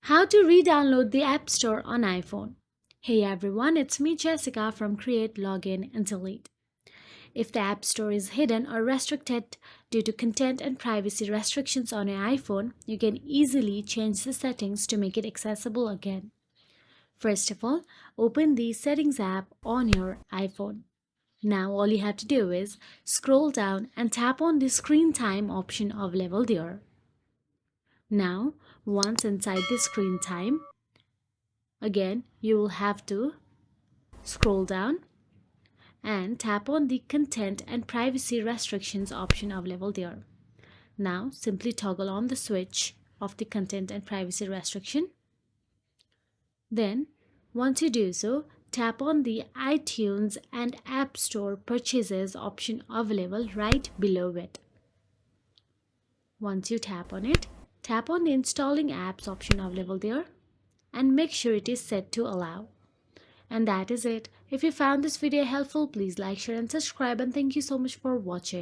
How to re-download the App Store on iPhone. Hey everyone, it's me Jessica from Create, Login and Delete. If the App Store is hidden or restricted due to content and privacy restrictions on your iPhone, you can easily change the settings to make it accessible again. First of all, open the Settings app on your iPhone. Now all you have to do is scroll down and tap on the Screen Time option available there. Now, once inside the Screen Time, again, you will have to scroll down and tap on the Content and Privacy Restrictions option available there. Now, simply toggle on the switch of the Content and Privacy Restriction. Then, once you do so, tap on the iTunes and App Store Purchases option available right below it. Once you tap on it, tap on the Installing Apps option available there and make sure it is set to allow. And that is it. If you found this video helpful, please like, share and subscribe, and thank you so much for watching.